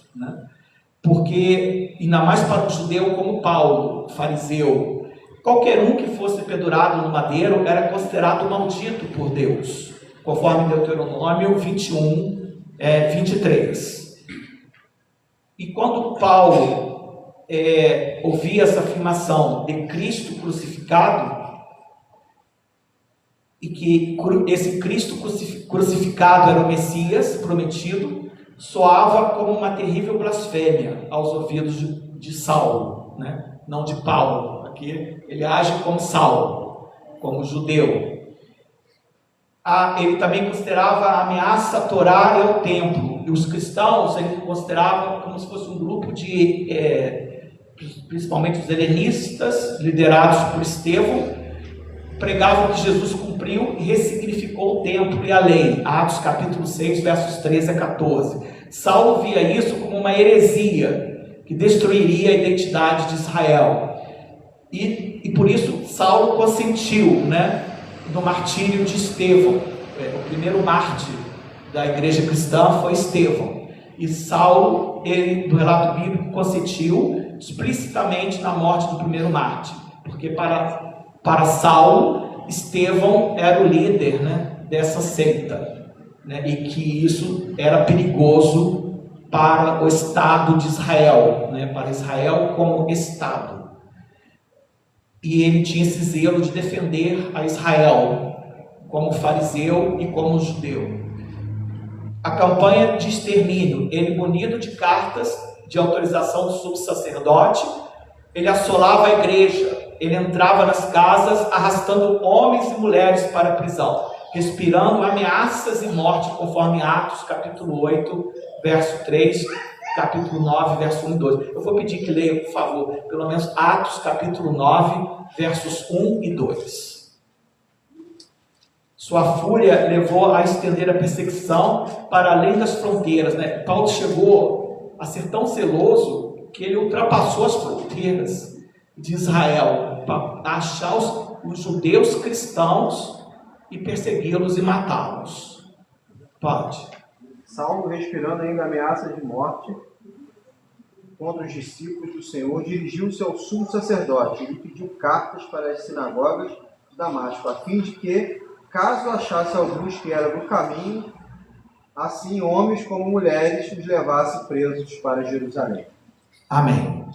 Porque, ainda mais para o judeu como Paulo, fariseu, qualquer um que fosse pendurado no madeiro era considerado maldito por Deus, conforme Deuteronômio 21, 23. E quando Paulo ouvia essa afirmação de Cristo crucificado, e que esse Cristo crucificado era o Messias prometido, soava como uma terrível blasfêmia aos ouvidos de Saulo, não de Paulo. Aqui ele age como Saulo, como judeu. Ele também considerava a ameaça à Torá e ao templo. E os cristãos ele considerava como se fosse um grupo de, principalmente os helenistas, liderados por Estevão, pregavam que Jesus cumpriu e ressignificou o templo e a lei. Atos capítulo 6, versos 13 a 14. Saulo via isso como uma heresia que destruiria a identidade de Israel. E por isso Saulo consentiu, no martírio de Estevão. O primeiro mártir da igreja cristã foi Estevão. E Saulo, ele, do relato bíblico, consentiu explicitamente na morte do primeiro mártir. Porque para Saulo, Estevão era o líder, dessa seita, e que isso era perigoso para o Estado de Israel, para Israel como Estado. E ele tinha esse zelo de defender a Israel como fariseu e como judeu. A campanha de extermínio, ele munido de cartas de autorização do sumo sacerdote, ele assolava a igreja. Ele entrava nas casas arrastando homens e mulheres para a prisão, respirando ameaças e morte, conforme Atos capítulo 8, verso 3, capítulo 9, verso 1 e 2. Eu vou pedir que leia, por favor, pelo menos Atos capítulo 9, versos 1 e 2. Sua fúria levou a estender a perseguição para além das fronteiras. Paulo chegou a ser tão zeloso que ele ultrapassou as fronteiras. de Israel, para achar os judeus cristãos e persegui-los e matá-los. Pode. Saulo, respirando ainda ameaças de morte contra os discípulos do Senhor, dirigiu-se ao sumo sacerdote e lhe pediu cartas para as sinagogas de Damasco, a fim de que, caso achasse alguns que eram do caminho, assim homens como mulheres os levasse presos para Jerusalém. Amém.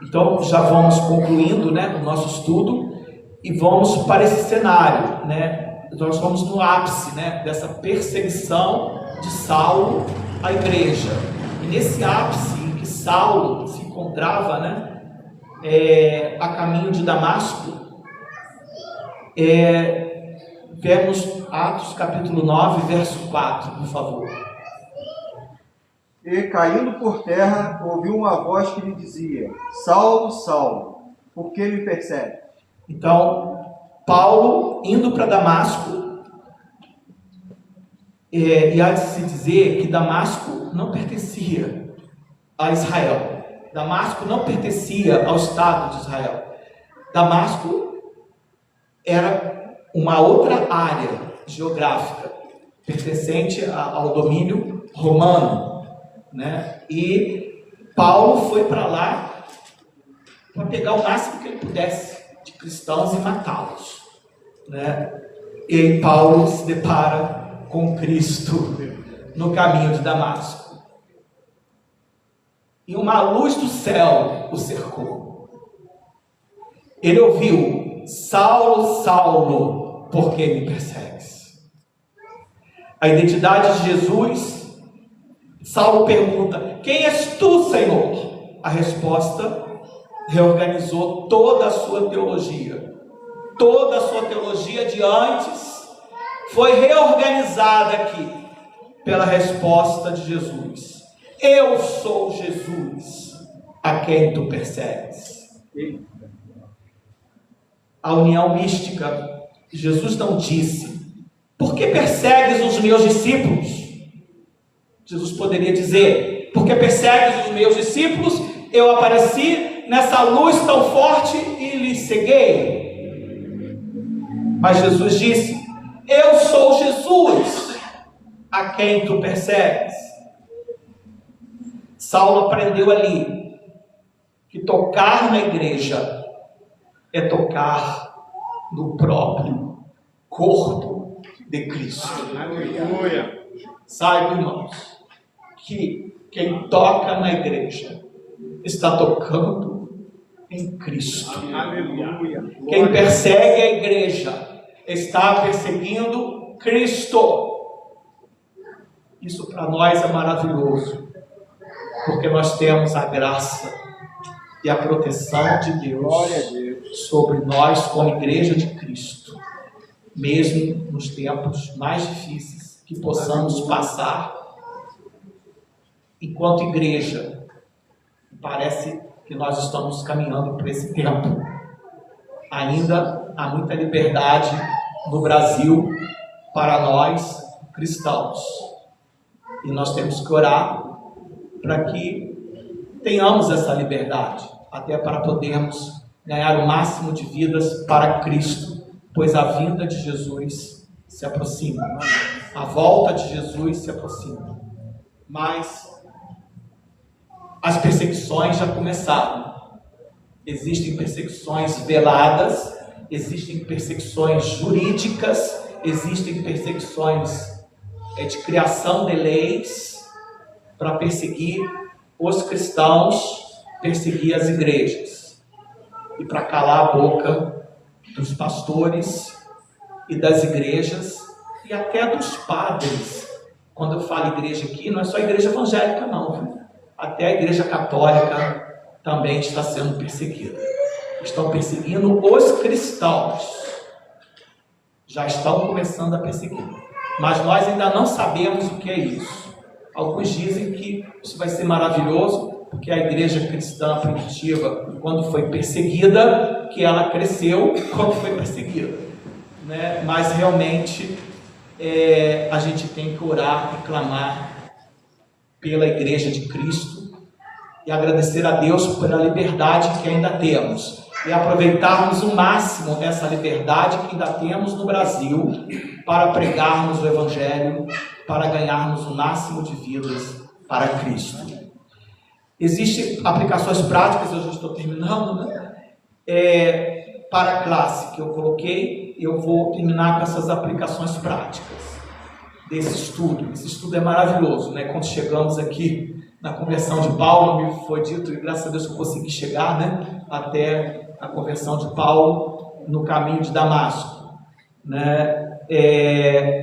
Então já vamos concluindo, né, o nosso estudo e vamos para esse cenário, né? Nós vamos no ápice, né, dessa perseguição de Saulo à igreja. E nesse ápice em que Saulo se encontrava, né, a caminho de Damasco, vemos Atos capítulo 9, verso 4, por favor. E, caindo por terra, ouviu uma voz que lhe dizia: Saulo, Saulo, por que me persegue? Então, Paulo indo para Damasco, e há de se dizer que Damasco não pertencia a Israel. Damasco não pertencia ao Estado de Israel. Damasco era uma outra área geográfica, pertencente ao domínio romano, né? E Paulo foi para lá para pegar o máximo que ele pudesse de cristãos e matá-los, né? E Paulo se depara com Cristo no caminho de Damasco. E uma luz do céu o cercou. Ele ouviu: Saulo, Saulo, por que me persegues? A identidade de Jesus. Saulo pergunta: quem és tu, Senhor? A resposta reorganizou toda a sua teologia. Toda a sua teologia de antes foi reorganizada aqui pela resposta de Jesus. Eu sou Jesus, a quem tu persegues. A união mística, Jesus não disse: por que persegues os meus discípulos? Jesus poderia dizer: porque persegues os meus discípulos, eu apareci nessa luz tão forte e lhes ceguei. Mas Jesus disse: eu sou Jesus, a quem tu persegues. Saulo aprendeu ali que tocar na igreja é tocar no próprio corpo de Cristo. Aleluia. Saibam, irmãos, que quem toca na igreja está tocando em Cristo. Aleluia. Quem persegue a igreja está perseguindo Cristo. Isso para nós é maravilhoso, porque nós temos a graça e a proteção de Deus sobre nós como igreja de Cristo, mesmo nos tempos mais difíceis que possamos passar enquanto igreja. Parece que nós estamos caminhando por esse tempo. Ainda há muita liberdade no Brasil para nós cristãos, e nós temos que orar para que tenhamos essa liberdade, até para podermos ganhar o máximo de vidas para Cristo, pois a vinda de Jesus se aproxima, a volta de Jesus se aproxima. Mas as perseguições já começaram. Existem perseguições veladas, existem perseguições jurídicas, existem perseguições de criação de leis para perseguir os cristãos, perseguir as igrejas e para calar a boca dos pastores e das igrejas e até dos padres. Quando eu falo igreja aqui, não é só a igreja evangélica não, viu? Até a igreja católica também está sendo perseguida. Estão perseguindo os cristãos. Já estão começando a perseguir. Mas nós ainda não sabemos o que é isso. Alguns dizem que isso vai ser maravilhoso, porque a igreja cristã primitiva, quando foi perseguida, que ela cresceu quando foi perseguida, né? Mas realmente a gente tem que orar e clamar pela igreja de Cristo e agradecer a Deus pela liberdade que ainda temos. e aproveitarmos o máximo essa liberdade que ainda temos no Brasil para pregarmos o Evangelho, para ganharmos o máximo de vidas para Cristo. Existem aplicações práticas, eu já estou terminando, né? Para a classe que eu coloquei, eu vou terminar com essas aplicações práticas desse estudo. Esse estudo é maravilhoso, né? Quando chegamos aqui na conversão de Paulo, me foi dito, e graças a Deus que eu consegui chegar, né, até a conversão de Paulo no caminho de Damasco, né?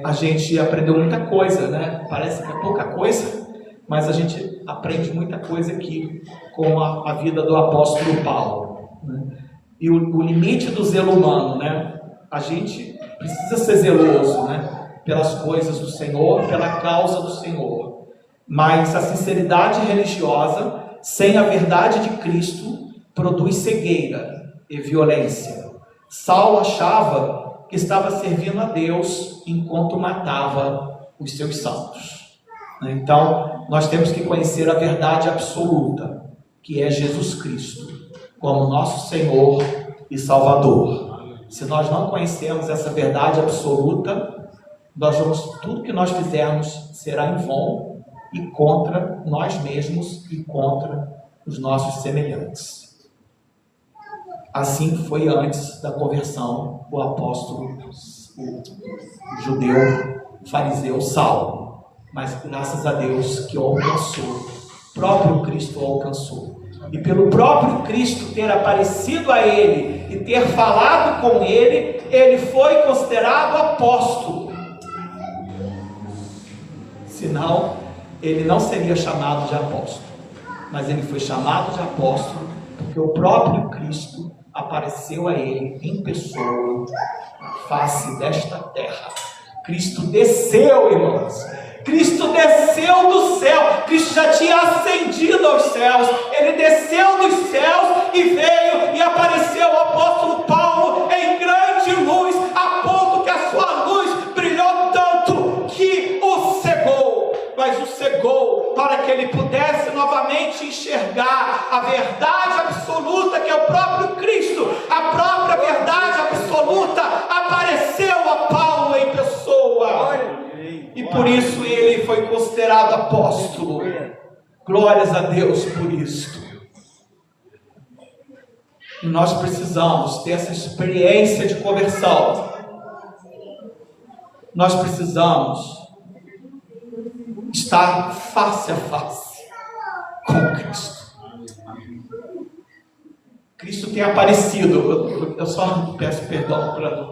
A gente aprendeu muita coisa, né? Parece que é pouca coisa, mas a gente aprende muita coisa aqui com a vida do apóstolo Paulo, né? E o limite do zelo humano, né? A gente precisa ser zeloso, né, pelas coisas do Senhor, pela causa do Senhor. Mas a sinceridade religiosa, sem a verdade de Cristo, produz cegueira e violência. Saulo achava que estava servindo a Deus enquanto matava os seus santos. Então, nós temos que conhecer a verdade absoluta, que é Jesus Cristo, como nosso Senhor e Salvador. Se nós não conhecermos essa verdade absoluta, tudo que nós fizermos será em vão e contra nós mesmos e contra os nossos semelhantes. Assim foi antes da conversão o apóstolo, o judeu fariseu Saulo. Mas graças a Deus que o alcançou, o próprio Cristo o alcançou. E pelo próprio Cristo ter aparecido a ele e ter falado com ele, ele foi considerado apóstolo. Senão, ele não seria chamado de apóstolo. Mas ele foi chamado de apóstolo porque o próprio Cristo apareceu a ele em pessoa, na face desta terra. Cristo desceu, irmãos. Cristo desceu do céu. Cristo já tinha ascendido aos céus. Ele desceu dos céus e veio e apareceu ao apóstolo Paulo em grande luz, a ponto que a sua luz brilhou tanto que o cegou. Mas o cegou para que ele pudesse novamente enxergar a verdade absoluta, que é o próprio Cristo. A própria verdade absoluta apareceu a Paulo em pessoa. E por isso ele foi considerado apóstolo. Glórias a Deus por isto. E nós precisamos ter essa experiência de conversão. Nós precisamos estar face a face com Cristo. Cristo tem aparecido. Eu só peço perdão para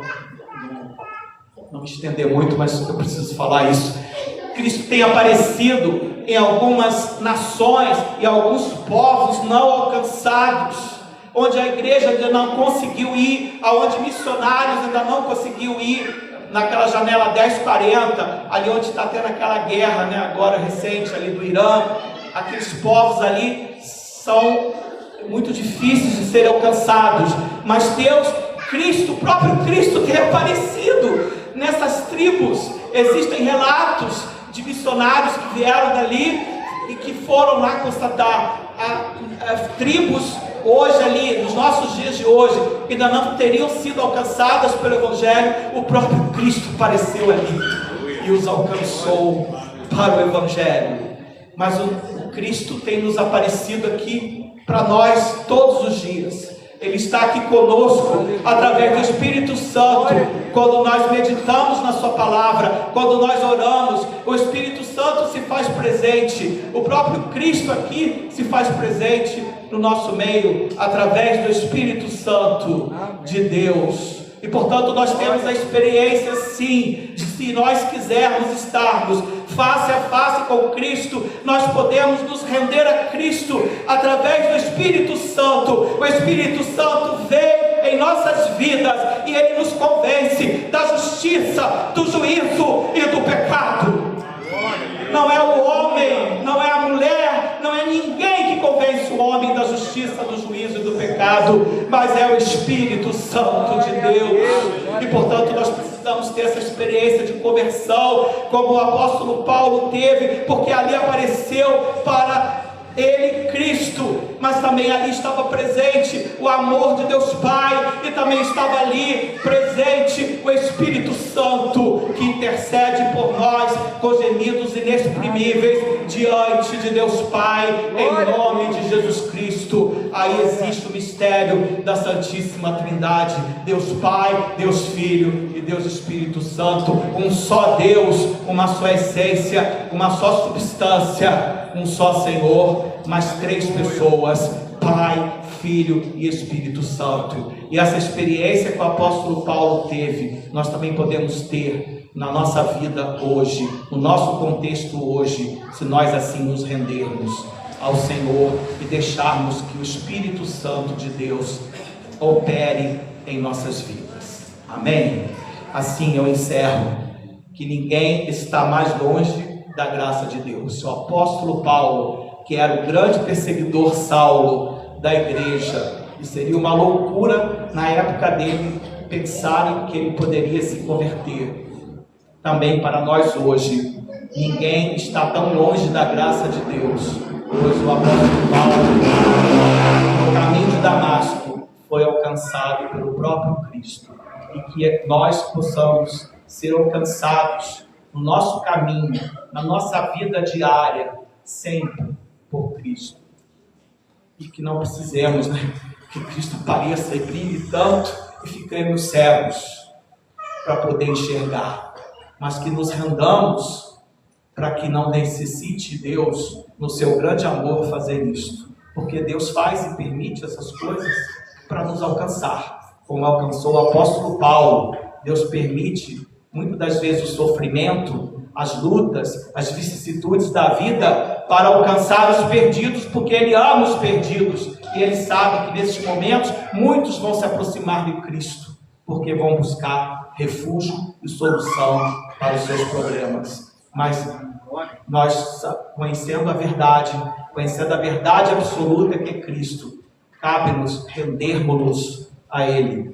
não me estender muito, mas eu preciso falar isso. Cristo tem aparecido em algumas nações e alguns povos não alcançados, onde a igreja ainda não conseguiu ir, aonde missionários ainda não conseguiu ir, naquela janela 1040, ali onde está tendo aquela guerra, né, agora recente, ali do Irã. Aqueles povos ali são muito difíceis de serem alcançados, mas Deus, Cristo, o próprio Cristo tem aparecido nessas tribos. Existem relatos de missionários que vieram dali e que foram lá constatar tribos hoje ali, nos nossos dias de hoje, que ainda não teriam sido alcançadas pelo Evangelho. O próprio Cristo apareceu ali e os alcançou para o Evangelho. Mas o Cristo tem nos aparecido aqui para nós todos os dias. Ele está aqui conosco através do Espírito Santo. Quando nós meditamos na sua palavra, quando nós oramos, o Espírito Santo se faz presente. O próprio Cristo aqui se faz presente no nosso meio, através do Espírito Santo de Deus. E portanto nós temos a experiência sim, de se nós quisermos estarmos face a face com Cristo, nós podemos nos render a Cristo através do Espírito Santo. O Espírito Santo veio em nossas vidas e ele nos convence da justiça, do juízo e do pecado. Não é o homem, não é a mulher, não é ninguém que convence o homem da justiça, do juízo e do pecado, mas é o Espírito Santo de Deus. E portanto nós precisamos ter essa experiência de conversão, como o apóstolo Paulo teve, porque ali apareceu para Ele, Cristo, mas também ali estava presente o amor de Deus Pai, e também estava ali presente o Espírito Santo, que intercede por nós com gemidos inexprimíveis diante de Deus Pai, em nome de Jesus Cristo. Aí existe o mistério da Santíssima Trindade, Deus Pai, Deus Filho e Deus Espírito Santo, um só Deus, uma só essência, uma só substância, um só Senhor, mas três pessoas: Pai, Filho e Espírito Santo. E essa experiência que o apóstolo Paulo teve, nós também podemos ter na nossa vida hoje, no nosso contexto hoje, se nós assim nos rendermos ao Senhor e deixarmos que o Espírito Santo de Deus opere em nossas vidas. Amém? Assim eu encerro, que ninguém está mais longe da graça de Deus. O apóstolo Paulo, que era o grande perseguidor Saulo da igreja, e seria uma loucura na época dele pensarem que ele poderia se converter. Também para nós hoje, ninguém está tão longe da graça de Deus, pois o apóstolo Paulo, no caminho de Damasco, foi alcançado pelo próprio Cristo, e que nós possamos ser alcançados no nosso caminho, na nossa vida diária, sempre por Cristo. E que não precisemos, que Cristo pareça e brilhe tanto e fiquemos cegos para poder enxergar, mas que nos rendamos para que não necessite Deus, no seu grande amor, fazer isto, porque Deus faz e permite essas coisas para nos alcançar, como alcançou o apóstolo Paulo. Deus permite muitas das vezes o sofrimento, as lutas, as vicissitudes da vida para alcançar os perdidos, porque Ele ama os perdidos, e Ele sabe que nesses momentos muitos vão se aproximar de Cristo, porque vão buscar refúgio e solução para os seus problemas. Mas nós, conhecendo a verdade absoluta que é Cristo, cabe-nos rendermos-nos a Ele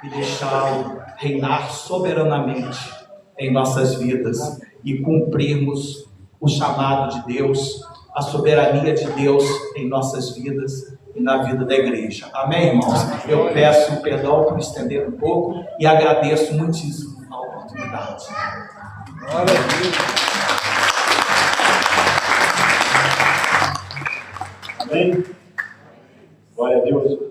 e deixá-lo reinar soberanamente em nossas vidas e cumprirmos o chamado de Deus, a soberania de Deus em nossas vidas e na vida da igreja. Amém, irmãos? Eu peço perdão por estender um pouco e agradeço muitíssimo a oportunidade. Glória a Deus. Amém? Glória a Deus.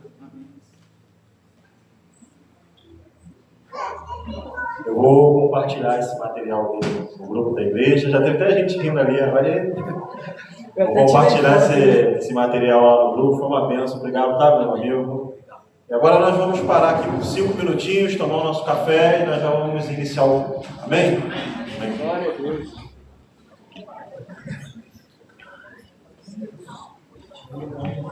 Eu vou compartilhar esse material no grupo da igreja. Já teve até gente rindo ali. Vou compartilhar esse material lá no grupo. Foi uma bênção. Obrigado, tá, meu amigo? E agora nós vamos parar aqui por 5 minutinhos, tomar o nosso café e nós já vamos iniciar o... Amém? Amém. Glória a Deus. Amém.